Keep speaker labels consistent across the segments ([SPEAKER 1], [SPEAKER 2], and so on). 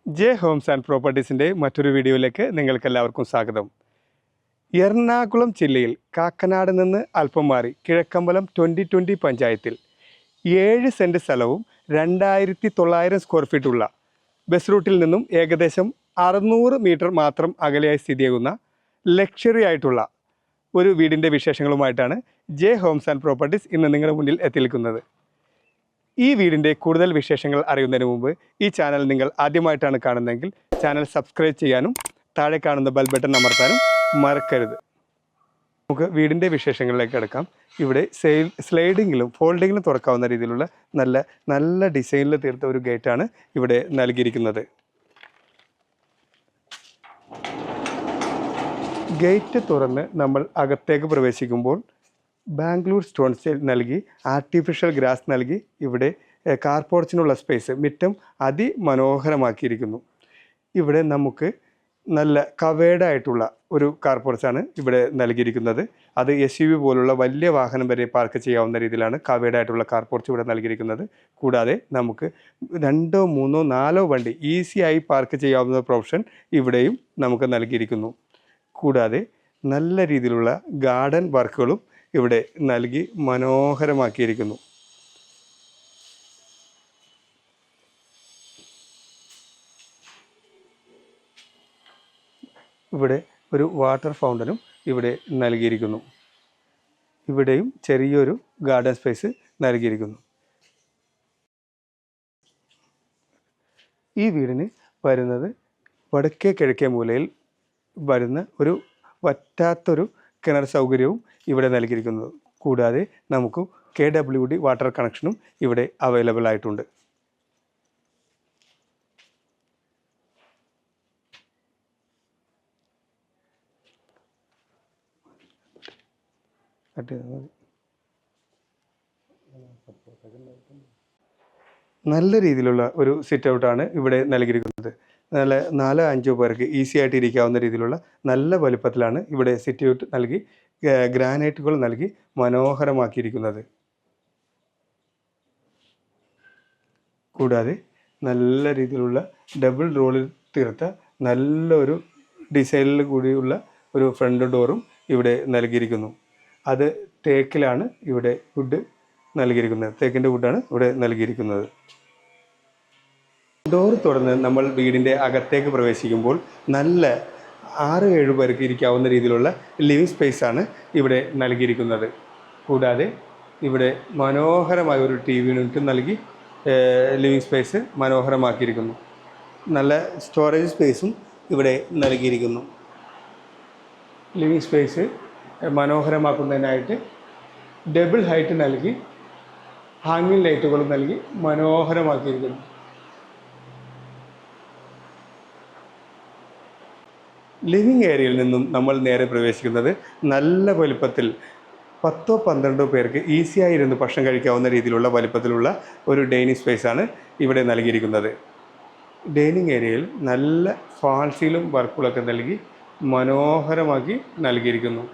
[SPEAKER 1] J Holmes and പ്രോപ്പർട്ടീസിൻ്റെ മറ്റൊരു വീഡിയോയിലേക്ക് നിങ്ങൾക്കെല്ലാവർക്കും സ്വാഗതം. എറണാകുളം ജില്ലയിൽ കാക്കനാട് നിന്ന് അല്പം മാറി കിഴക്കമ്പലം 2020 പഞ്ചായത്തിൽ 7 സെൻറ്റ് സ്ഥലവും 2900 സ്ക്വയർ ഫീറ്റുള്ള ബസ് റൂട്ടിൽ നിന്നും ഏകദേശം 600 മീറ്റർ മാത്രം അകലെയായി സ്ഥിതി ചെയ്യുന്ന ലക്ഷറി ആയിട്ടുള്ള ഒരു വീടിൻ്റെ വിശേഷങ്ങളുമായിട്ടാണ് ജെ ഹോംസ് ആൻഡ് പ്രോപ്പർട്ടീസ് ഇന്ന് നിങ്ങളുടെ മുന്നിൽ എത്തിയിരിക്കുന്നത്. ഈ വീടിൻ്റെ കൂടുതൽ വിശേഷങ്ങൾ അറിയുന്നതിന് മുമ്പ് ഈ ചാനൽ നിങ്ങൾ ആദ്യമായിട്ടാണ് കാണുന്നതെങ്കിൽ ചാനൽ സബ്സ്ക്രൈബ് ചെയ്യാനും താഴെ കാണുന്ന ബെൽ ബട്ടൺ അമർത്താനും മറക്കരുത്. നമുക്ക് വീടിൻ്റെ വിശേഷങ്ങളിലേക്ക് കിടക്കാം. ഇവിടെ സ്ലൈഡിങ്ങിലും ഫോൾഡിങ്ങിലും തുറക്കാവുന്ന രീതിയിലുള്ള നല്ല ഡിസൈനിൽ തീർത്ത ഒരു ഗേറ്റാണ് ഇവിടെ നൽകിയിരിക്കുന്നത്. ഗേറ്റ് തുറന്ന് നമ്മൾ അകത്തേക്ക് പ്രവേശിക്കുമ്പോൾ ബാംഗ്ലൂർ സ്റ്റോൺസ് നൽകി ആർട്ടിഫിഷ്യൽ ഗ്രാസ് നൽകി ഇവിടെ കാർ പോർച്ചിനുള്ള സ്പേസ് മുറ്റം അതിമനോഹരമാക്കിയിരിക്കുന്നു. ഇവിടെ നമുക്ക് നല്ല കവേർഡായിട്ടുള്ള ഒരു കാർ പോർച്ചാണ് ഇവിടെ നൽകിയിരിക്കുന്നത്. അത് SUV പോലുള്ള വലിയ വാഹനം വരെ പാർക്ക് ചെയ്യാവുന്ന രീതിയിലാണ് കവേർഡായിട്ടുള്ള കാർ പോർച്ച് ഇവിടെ നൽകിയിരിക്കുന്നത്. കൂടാതെ നമുക്ക് 2, 3, 4 വണ്ടി ഈസിയായി പാർക്ക് ചെയ്യാവുന്ന ഓപ്ഷൻ ഇവിടെയും നമുക്ക് നൽകിയിരിക്കുന്നു. കൂടാതെ നല്ല രീതിയിലുള്ള ഗാർഡൻ വർക്കുകളും ഇവിടെ നൽകി മനോഹരമാക്കിയിരിക്കുന്നു. ഇവിടെ ഒരു വാട്ടർ ഫൗണ്ടനും ഇവിടെ നൽകിയിരിക്കുന്നു. ഇവിടെയും ചെറിയൊരു ഗാർഡൻ സ്പേസ് നൽകിയിരിക്കുന്നു. ഈ വീടിന് വരുന്നത് വടക്കേ കിഴക്കേ മൂലയിൽ വരുന്ന ഒരു വറ്റാത്തൊരു കിണർ സൗകര്യവും ഇവിടെ നൽകിയിരിക്കുന്നത്. കൂടാതെ നമുക്ക് KWD വാട്ടർ കണക്ഷനും ഇവിടെ അവൈലബിൾ ആയിട്ടുണ്ട്. നല്ല രീതിയിലുള്ള ഒരു സിറ്റ് ഔട്ടാണ് ഇവിടെ നൽകിയിരിക്കുന്നത്. നല്ല 4-5 പേർക്ക് ഈസി ആയിട്ട് ഇരിക്കാവുന്ന രീതിയിലുള്ള നല്ല വലുപ്പത്തിലാണ് ഇവിടെ സിറ്റ് ഔട്ട് നൽകി ഗ്രാനൈറ്റുകൾ നൽകി മനോഹരമാക്കിയിരിക്കുന്നത്. കൂടാതെ നല്ല രീതിയിലുള്ള ഡബിൾ റോളിൽ തീർത്ത നല്ലൊരു ഡിസൈനിൽ കൂടിയുള്ള ഒരു ഫ്രണ്ട് ഡോറും ഇവിടെ നൽകിയിരിക്കുന്നു. അത് തേക്കിലാണ് ഇവിടെ വുഡ് നൽകിയിരിക്കുന്നത്. തേക്കിൻ്റെ വുഡാണ് ഇവിടെ നൽകിയിരിക്കുന്നത്. ഡോർ തുറന്ന് നമ്മൾ വീടിൻ്റെ അകത്തേക്ക് പ്രവേശിക്കുമ്പോൾ നല്ല 6-7 പേർക്ക് ഇരിക്കാവുന്ന രീതിയിലുള്ള ലിവിങ് സ്പേസാണ് ഇവിടെ നൽകിയിരിക്കുന്നത്. കൂടാതെ ഇവിടെ മനോഹരമായ ഒരു TV യൂണിറ്റ് നൽകി ലിവിങ് സ്പേസ് മനോഹരമാക്കിയിരിക്കുന്നു. നല്ല സ്റ്റോറേജ് സ്പേസും ഇവിടെ നൽകിയിരിക്കുന്നു. ലിവിങ് സ്പേസ് മനോഹരമാക്കുന്നതിനായിട്ട് ഡബിൾ ഹൈറ്റ് നൽകി ഹാങ്ങിങ് ലൈറ്റുകൾ നൽകി മനോഹരമാക്കിയിരിക്കുന്നു. ലിവിങ് ഏരിയയിൽ നിന്നും നമ്മൾ നേരെ പ്രവേശിക്കുന്നത് നല്ല വലുപ്പത്തിൽ 10-12 പേർക്ക് ഈസിയായി ഇരുന്ന് ഭക്ഷണം കഴിക്കാവുന്ന രീതിയിലുള്ള വലുപ്പത്തിലുള്ള ഒരു ഡൈനിങ് സ്പേസാണ് ഇവിടെ നൽകിയിരിക്കുന്നത്. ഡൈനിങ് ഏരിയയിൽ നല്ല ഫാൾസിലും വർക്കുകളൊക്കെ നൽകി മനോഹരമാക്കി നൽകിയിരിക്കുന്നു.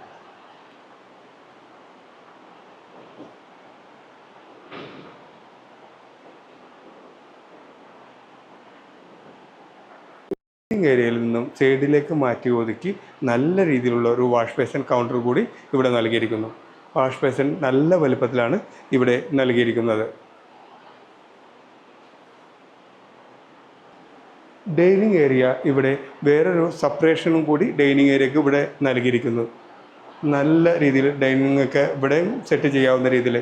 [SPEAKER 1] ഏരിയയിൽ നിന്നും സൈഡിലേക്ക് മാറ്റി ഒതുക്കി നല്ല രീതിയിലുള്ള ഒരു വാഷ് ബേസിൻ കൗണ്ടർ കൂടി ഇവിടെ നൽകിയിരിക്കുന്നു. വാഷ് ബേസിൻ നല്ല വലുപ്പത്തിലാണ് ഇവിടെ നൽകിയിരിക്കുന്നത്. ഡൈനിങ് ഏരിയ ഇവിടെ വേറൊരു സെപ്പറേഷനും കൂടി ഡൈനിങ് ഏരിയക്ക് ഇവിടെ നൽകിയിരിക്കുന്നു. നല്ല രീതിയിൽ ഡൈനിങ് ഒക്കെ ഇവിടെ സെറ്റ് ചെയ്യാവുന്ന രീതിയിൽ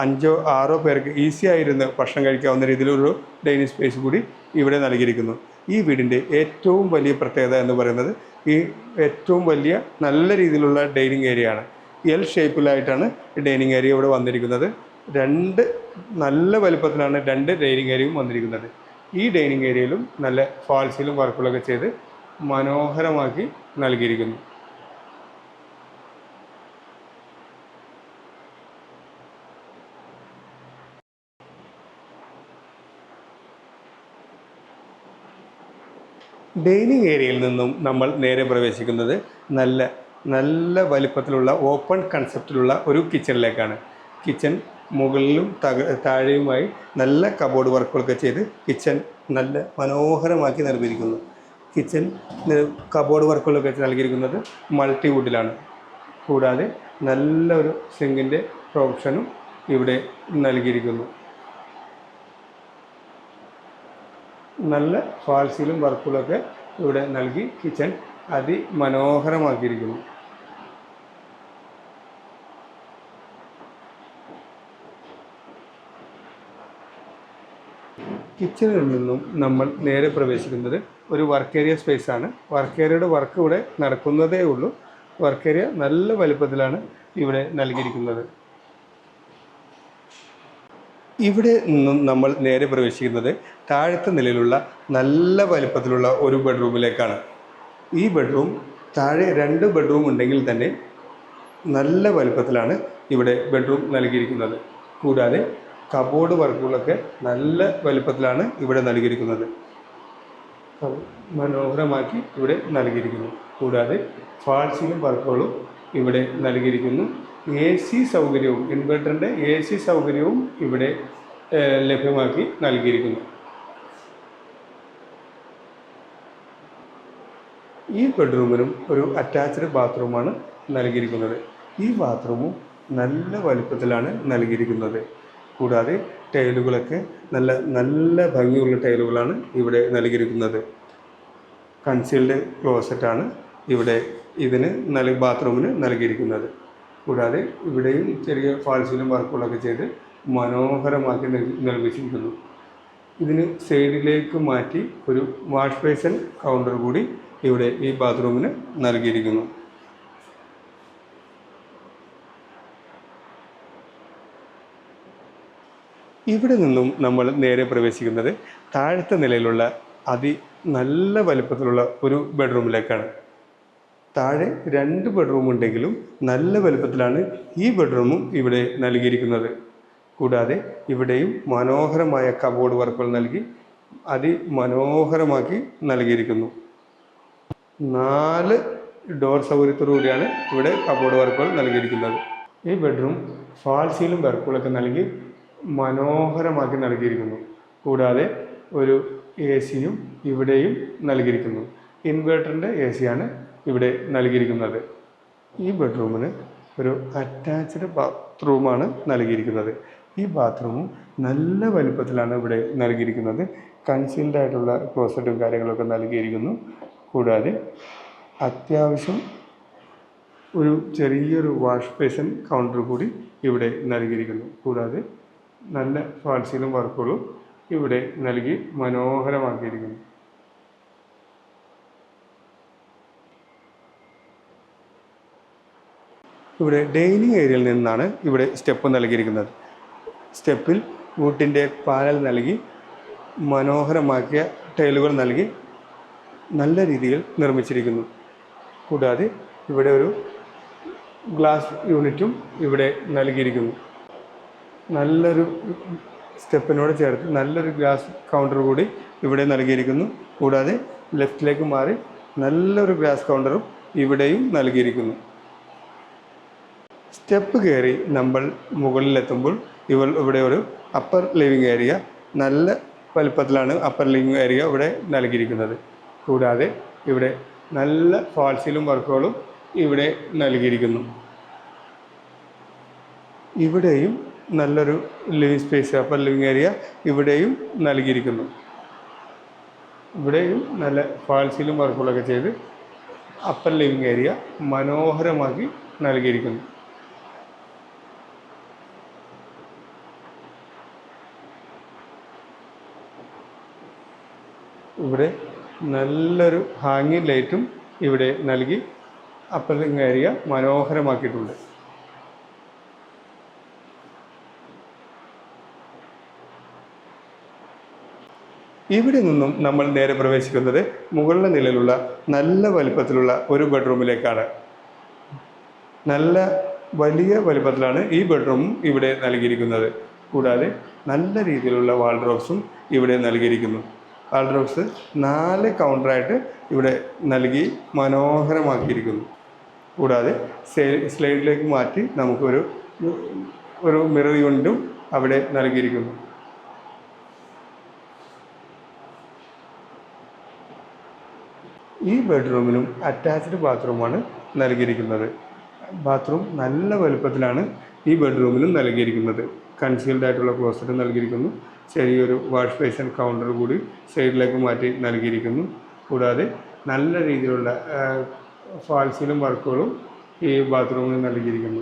[SPEAKER 1] 5-6 പേർക്ക് ഈസി ആയിരുന്ന് ഭക്ഷണം കഴിക്കാവുന്ന രീതിയിലൊരു ഡൈനിങ് സ്പേസ് കൂടി ഇവിടെ നൽകിയിരിക്കുന്നു. ഈ വീടിൻ്റെ ഏറ്റവും വലിയ പ്രത്യേകത എന്ന് പറയുന്നത് ഈ ഏറ്റവും വലിയ നല്ല രീതിയിലുള്ള ഡൈനിങ് ഏരിയ ആണ്. L ഷേപ്പിലായിട്ടാണ് ഡൈനിങ് ഏരിയ ഇവിടെ വന്നിരിക്കുന്നത്. 2 നല്ല വലുപ്പത്തിലാണ് 2 ഡൈനിങ് ഏരിയയും വന്നിരിക്കുന്നത്. ഈ ഡൈനിങ് ഏരിയയിലും നല്ല ഫാൾസിലും വർക്കുകളൊക്കെ ചെയ്ത് മനോഹരമാക്കി നൽകിയിരിക്കുന്നു. ഡൈനിങ് ഏരിയയിൽ നിന്നും നമ്മൾ നേരെ പ്രവേശിക്കുന്നത് നല്ല വലിപ്പത്തിലുള്ള ഓപ്പൺ കൺസെപ്റ്റിലുള്ള ഒരു കിച്ചണിലേക്കാണ്. കിച്ചൺ മുകളിലും താഴെയുമായി നല്ല കബോർഡ് വർക്കുകളൊക്കെ ചെയ്ത് കിച്ചൺ നല്ല മനോഹരമാക്കി നിർമ്മിച്ചിരിക്കുന്നു. കിച്ചൺ കബോർഡ് വർക്കുകളൊക്കെ നൽകിയിരിക്കുന്നത് മൾട്ടിവുഡിലാണ്. കൂടാതെ നല്ലൊരു സിങ്കിൻ്റെ പ്രൊവിഷനും ഇവിടെ നൽകിയിരിക്കുന്നു. നല്ല ഫാൾസിലും വർക്കുകളൊക്കെ ഇവിടെ നൽകി കിച്ചൺ അതിമനോഹരമാക്കിയിരിക്കുന്നു. കിച്ചണിൽ നിന്നും നമ്മൾ നേരെ പ്രവേശിക്കുന്നത് ഒരു വർക്ക് ഏരിയ സ്പേസാണ്. വർക്ക് ഏരിയയുടെ വർക്ക് ഇവിടെ നടക്കുന്നതേ ഉള്ളൂ. വർക്ക് ഏരിയ നല്ല വലുപ്പത്തിലാണ് ഇവിടെ നൽകിയിരിക്കുന്നത്. ഇവിടെ നിന്നും നമ്മൾ നേരെ പ്രവേശിക്കുന്നത് താഴത്തെ നിലയിലുള്ള നല്ല വലുപ്പത്തിലുള്ള ഒരു ബെഡ്റൂമിലേക്കാണ്. ഈ ബെഡ്റൂം താഴെ 2 ബെഡ്റൂം ഉണ്ടെങ്കിൽ തന്നെ നല്ല വലുപ്പത്തിലാണ് ഇവിടെ ബെഡ്റൂം നൽകിയിരിക്കുന്നത്. കൂടാതെ കബോർഡ് വർക്കുകളൊക്കെ നല്ല വലുപ്പത്തിലാണ് ഇവിടെ നൽകിയിരിക്കുന്നത്. മനോഹരമാക്കി ഇവിടെ നൽകിയിരിക്കുന്നു. കൂടാതെ ഫാൾസിലും വർക്കുകളും ഇവിടെ നൽകിയിരിക്കുന്നു. AC സൗകര്യവും ഇൻവെർട്ടറിൻ്റെ AC സൗകര്യവും ഇവിടെ ലഭ്യമാക്കി നൽകിയിരിക്കുന്നു. ഈ ബെഡ്റൂമിനും ഒരു അറ്റാച്ച്ഡ് ബാത്റൂമാണ് നൽകിയിരിക്കുന്നത്. ഈ ബാത്റൂമും നല്ല വലുപ്പത്തിലാണ് നൽകിയിരിക്കുന്നത്. കൂടാതെ ടൈലുകളൊക്കെ നല്ല ഭംഗിയുള്ള ടൈലുകളാണ് ഇവിടെ നൽകിയിരിക്കുന്നത്. കൺസീൽഡ് ക്ലോസറ്റാണ് ഇവിടെ ബാത്റൂമിന് നൽകിയിരിക്കുന്നത്. കൂടാതെ ഇവിടെയും ചെറിയ ഫാൾസിലും വർക്കുകളൊക്കെ ചെയ്ത് മനോഹരമാക്കി നിർമ്മിച്ചിരിക്കുന്നു. ഇതിന് സൈഡിലേക്ക് മാറ്റി ഒരു വാഷ് ബേസിൻ കൗണ്ടർ കൂടി ഇവിടെ ഈ ബാത്റൂമിന് നൽകിയിരിക്കുന്നു. ഇവിടെ നിന്നും നമ്മൾ നേരെ പ്രവേശിക്കുന്നത് താഴത്തെ നിലയിലുള്ള നല്ല വലുപ്പത്തിലുള്ള ഒരു ബെഡ്റൂമിലേക്കാണ്. താഴെ 2 ബെഡ്റൂം ഉണ്ടെങ്കിലും നല്ല വലുപ്പത്തിലാണ് ഈ ബെഡ്റൂമും ഇവിടെ നൽകിയിരിക്കുന്നത്. കൂടാതെ ഇവിടെയും മനോഹരമായ കബോർഡ് വർക്കുകൾ നൽകി അതിമനോഹരമാക്കി നൽകിയിരിക്കുന്നു. 4 ഡോർ സൗകര്യത്തോടുകൂടിയാണ് ഇവിടെ കബോർഡ് വർക്കുകൾ നൽകിയിരിക്കുന്നത്. ഈ ബെഡ്റൂം ഫാൾസിലും വർക്കുകളൊക്കെ നൽകി മനോഹരമാക്കി നൽകിയിരിക്കുന്നു. കൂടാതെ ഒരു AC-യും ഇവിടെയും നൽകിയിരിക്കുന്നു. ഇൻവെർട്ടറിൻ്റെ AC-യാണ് ഇവിടെ നൽകിയിരിക്കുന്നത്. ഈ ബെഡ്റൂമിന് ഒരു അറ്റാച്ച്ഡ് ബാത്റൂമാണ് നൽകിയിരിക്കുന്നത്. ഈ ബാത്റൂമും നല്ല വലുപ്പത്തിലാണ് ഇവിടെ നൽകിയിരിക്കുന്നത്. കൺസീൽഡ് ആയിട്ടുള്ള ക്ലോസറ്റും കാര്യങ്ങളൊക്കെ നൽകിയിരിക്കുന്നു. കൂടാതെ അത്യാവശ്യം ഒരു ചെറിയൊരു വാഷ് ബേസിൻ കൗണ്ടർ കൂടി ഇവിടെ നൽകിയിരിക്കുന്നു. കൂടാതെ നല്ല ഫാൾസിലും വർക്കുകളും ഇവിടെ നൽകി മനോഹരമാക്കിയിരിക്കുന്നു. ഇവിടെ ഡൈനിങ് ഏരിയയിൽ നിന്നാണ് ഇവിടെ സ്റ്റെപ്പ് നൽകിയിരിക്കുന്നത്. സ്റ്റെപ്പിൽ വുഡിൻ്റെ പാനൽ നൽകി മനോഹരമാക്കിയ ടൈലുകൾ നൽകി നല്ല രീതിയിൽ നിർമ്മിച്ചിരിക്കുന്നു. കൂടാതെ ഇവിടെ ഒരു ഗ്ലാസ് യൂണിറ്റും ഇവിടെ നൽകിയിരിക്കുന്നു. നല്ലൊരു സ്റ്റെപ്പിനോട് ചേർത്ത് നല്ലൊരു ഗ്ലാസ് കൗണ്ടർ കൂടി ഇവിടെ നൽകിയിരിക്കുന്നു. കൂടാതെ ലെഫ്റ്റിലേക്ക് മാറി നല്ലൊരു ഗ്ലാസ് കൗണ്ടറും ഇവിടെയും നൽകിയിരിക്കുന്നു. സ്റ്റെപ്പ് കയറി നമ്മൾ മുകളിലെത്തുമ്പോൾ ഇവിടെ ഒരു അപ്പർ ലിവിങ് ഏരിയ നല്ല വലുപ്പത്തിലാണ് അപ്പർ ലിവിങ് ഏരിയ ഇവിടെ നൽകിയിരിക്കുന്നത്. കൂടാതെ ഇവിടെ നല്ല ഫാൾസിലും വർക്കുകളും ഇവിടെ നൽകിയിരിക്കുന്നു. ഇവിടെയും നല്ലൊരു living space upper living area ഇവിടെയും നൽകിയിരിക്കുന്നു. ഇവിടെയും നല്ല ഫാൾസിലും വർക്കുകളൊക്കെ ചെയ്ത് അപ്പർ ലിവിങ് ഏരിയ മനോഹരമാക്കി നൽകിയിരിക്കുന്നു. ഇവിടെ നല്ലൊരു ഹാങ്ങിങ് ലൈറ്റും ഇവിടെ നൽകി അപ്പർ ലിവിങ് ഏരിയ മനോഹരമാക്കിയിട്ടുണ്ട്. ഇവിടെ നിന്നും നമ്മൾ നേരെ പ്രവേശിക്കുന്നത് മുകളിലെ നിലയിലുള്ള നല്ല വലുപ്പത്തിലുള്ള ഒരു ബെഡ്റൂമിലേക്കാണ്. നല്ല വലിയ വലുപ്പത്തിലാണ് ഈ ബെഡ്റൂമും ഇവിടെ നൽകിയിരിക്കുന്നത്. കൂടാതെ നല്ല രീതിയിലുള്ള വാൾഡ്രോബ്സും ഇവിടെ നൽകിയിരിക്കുന്നു. വാൾഡ്രോബ്സ് 4 കൗണ്ടറായിട്ട് ഇവിടെ നൽകി മനോഹരമാക്കിയിരിക്കുന്നു. കൂടാതെ സ്ലൈഡിലേക്ക് മാറ്റി നമുക്കൊരു മിറർ യൂണിറ്റും അവിടെ നൽകിയിരിക്കുന്നു. ഈ ബെഡ്റൂമിനും അറ്റാച്ച്ഡ് ബാത്റൂമാണ് നൽകിയിരിക്കുന്നത്. ബാത്റൂം നല്ല വലുപ്പത്തിലാണ് ഈ ബെഡ്റൂമിലും നൽകിയിരിക്കുന്നത്. കൺസീൽഡ് ആയിട്ടുള്ള ക്ലോസറ്റ് നൽകിയിരിക്കുന്നു. ചെറിയൊരു വാഷ് ബേസിൻ കൗണ്ടർ കൂടി സൈഡിലേക്ക് മാറ്റി നൽകിയിരിക്കുന്നു. കൂടാതെ നല്ല രീതിയിലുള്ള ഫാൾസിലും വർക്കുകളും ഈ ബാത്റൂമിൽ നൽകിയിരിക്കുന്നു.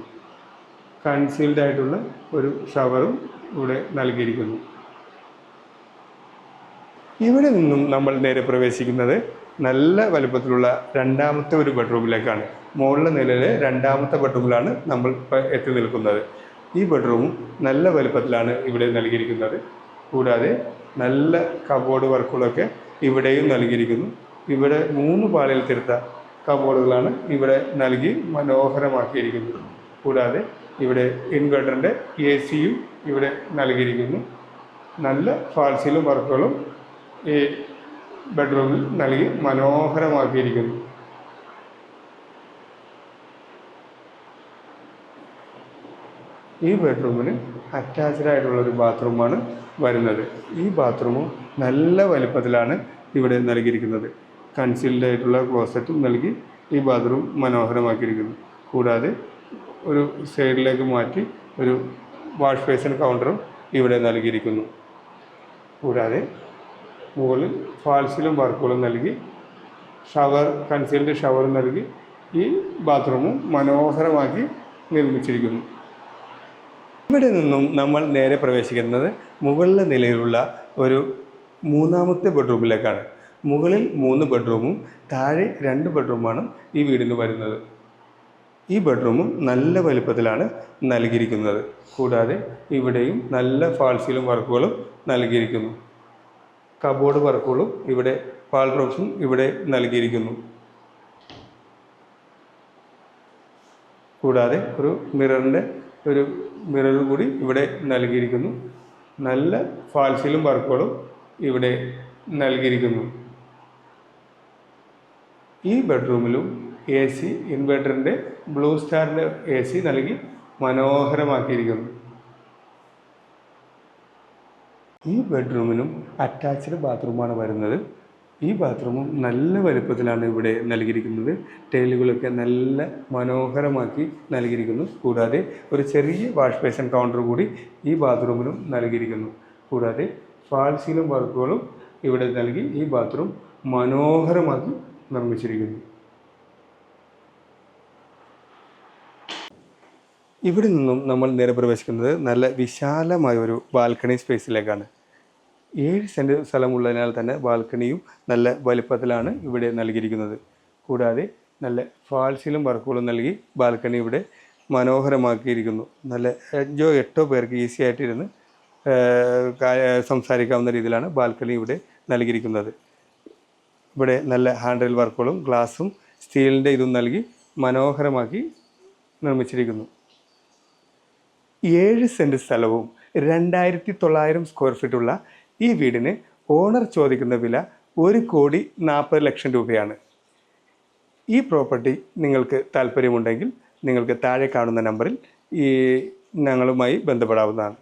[SPEAKER 1] കൺസീൽഡ് ആയിട്ടുള്ള ഒരു ഷവറും ഇവിടെ നൽകിയിരിക്കുന്നു. ഇവിടെ നിന്നും നമ്മൾ നേരെ പ്രവേശിക്കുന്നത് നല്ല വലുപ്പത്തിലുള്ള രണ്ടാമത്തെ ഒരു ബെഡ്റൂമിലേക്കാണ്. മുകളിലെ നിലയിലെ രണ്ടാമത്തെ ബെഡ്റൂമിലാണ് നമ്മൾ എത്തി നിൽക്കുന്നത്. ഈ ബെഡ്റൂമും നല്ല വലുപ്പത്തിലാണ് ഇവിടെ നൽകിയിരിക്കുന്നത്. കൂടാതെ നല്ല കബോർഡ് വർക്കുകളൊക്കെ ഇവിടെയും നൽകിയിരിക്കുന്നു. ഇവിടെ 3 പാളിയിൽ തീർത്ത കബോർഡുകളാണ് ഇവിടെ നൽകി മനോഹരമാക്കിയിരിക്കുന്നത്. കൂടാതെ ഇവിടെ ഇൻവെർട്ടറിൻ്റെ AC-യും ഇവിടെ നൽകിയിരിക്കുന്നു. നല്ല ഫാൾസിലും വർക്കുകളും ഈ ബെഡ്റൂമിൽ നൽകി മനോഹരമാക്കിയിരിക്കുന്നു. ഈ ബെഡ്റൂമിന് അറ്റാച്ച്ഡ് ആയിട്ടുള്ളൊരു ബാത്റൂമാണ് വരുന്നത്. ഈ ബാത്റൂമും നല്ല വലിപ്പത്തിലാണ് ഇവിടെ നൽകിയിരിക്കുന്നത്. കൺസീൽഡ് ആയിട്ടുള്ള ക്ലോസറ്റും നൽകി ഈ ബാത്റൂം മനോഹരമാക്കിയിരിക്കുന്നു. കൂടാതെ ഒരു സൈഡിലേക്ക് മാറ്റി ഒരു വാഷ് ബേസിൻ കൗണ്ടറും ഇവിടെ നൽകിയിരിക്കുന്നു. കൂടാതെ മുകളിൽ ഫാൾസിലും വർക്കുകളും നൽകി കൺസീൽഡ് ഷവർ നൽകി ഈ ബാത്റൂമും മനോഹരമാക്കി നിർമ്മിച്ചിരിക്കുന്നു. ഇവിടെ നിന്നും നമ്മൾ നേരെ പ്രവേശിക്കുന്നത് മുകളിലെ നിലയിലുള്ള ഒരു 3ാമത്തെ ബെഡ്റൂമിലേക്കാണ്. മുകളിൽ 3 ബെഡ്റൂമും താഴെ 2 ബെഡ്റൂമാണ് ഈ വീടിന് വരുന്നത്. ഈ ബെഡ്റൂമും നല്ല വലുപ്പത്തിലാണ് നൽകിയിരിക്കുന്നത്. കൂടാതെ ഇവിടെയും നല്ല ഫാൾസിലും വർക്കുകളും നൽകിയിരിക്കുന്നു. കബോർഡ് വർക്കുകളും ഇവിടെ വാൾഡ്രോബ്സും ഇവിടെ നൽകിയിരിക്കുന്നു. കൂടാതെ ഒരു മിറർ കൂടി ഇവിടെ നൽകിയിരിക്കുന്നു. നല്ല ഫാൾസിലും വർക്കുകളും ഇവിടെ നൽകിയിരിക്കുന്നു. ഈ ബെഡ്റൂമിലും AC ഇൻവെർട്ടറിൻ്റെ ബ്ലൂ സ്റ്റാറിൻ്റെ AC നൽകി മനോഹരമാക്കിയിരിക്കുന്നു. ഈ ബെഡ്റൂമിനും അറ്റാച്ച്ഡ് ബാത്റൂമാണ് വരുന്നത്. ഈ ബാത്റൂമും നല്ല വലുപ്പത്തിലാണ് ഇവിടെ നൽകിയിരിക്കുന്നത്. ടൈലുകളൊക്കെ നല്ല മനോഹരമാക്കി നൽകിയിരിക്കുന്നു. കൂടാതെ ഒരു ചെറിയ വാഷ് ബേസിൻ കൗണ്ടർ കൂടി ഈ ബാത്റൂമിനും നൽകിയിരിക്കുന്നു. കൂടാതെ ഫാൾസിലും വർക്കുകളും ഇവിടെ നൽകി ഈ ബാത്റൂം മനോഹരമാക്കി നിർമ്മിച്ചിരിക്കുന്നു. ഇവിടെ നിന്നും നമ്മൾ നേരെ പ്രവേശിക്കുന്നത് നല്ല വിശാലമായ ഒരു ബാൽക്കണി സ്പേസിലേക്കാണ്. 7 സെൻറ്റ് സ്ഥലമുള്ളതിനാൽ തന്നെ ബാൽക്കണിയും നല്ല വലിപ്പത്തിലാണ് ഇവിടെ നൽകിയിരിക്കുന്നത്. കൂടാതെ നല്ല ഫാൾസിലും വർക്കുകളും നൽകി ബാൽക്കണി ഇവിടെ മനോഹരമാക്കിയിരിക്കുന്നു. നല്ല 5-8 പേർക്ക് ഈസി ആയിട്ടിരുന്ന് സംസാരിക്കാവുന്ന രീതിയിലാണ് ബാൽക്കണി ഇവിടെ നൽകിയിരിക്കുന്നത്. ഇവിടെ നല്ല ഹാൻഡിൽ വർക്കുകളും ഗ്ലാസും സ്റ്റീലിൻ്റെ ഇതും നൽകി മനോഹരമാക്കി നിർമ്മിച്ചിരിക്കുന്നു. 7 സെൻറ്റ് സ്ഥലവും 2900 സ്ക്വയർ ഫീറ്റുള്ള ഈ വീടിന് ഓണർ ചോദിക്കുന്ന വില 1,40,00,000 രൂപയാണ്. ഈ പ്രോപ്പർട്ടി നിങ്ങൾക്ക് താല്പര്യമുണ്ടെങ്കിൽ നിങ്ങൾക്ക് താഴെ കാണുന്ന നമ്പറിൽ ഞങ്ങളുമായി ബന്ധപ്പെടാവുന്നതാണ്.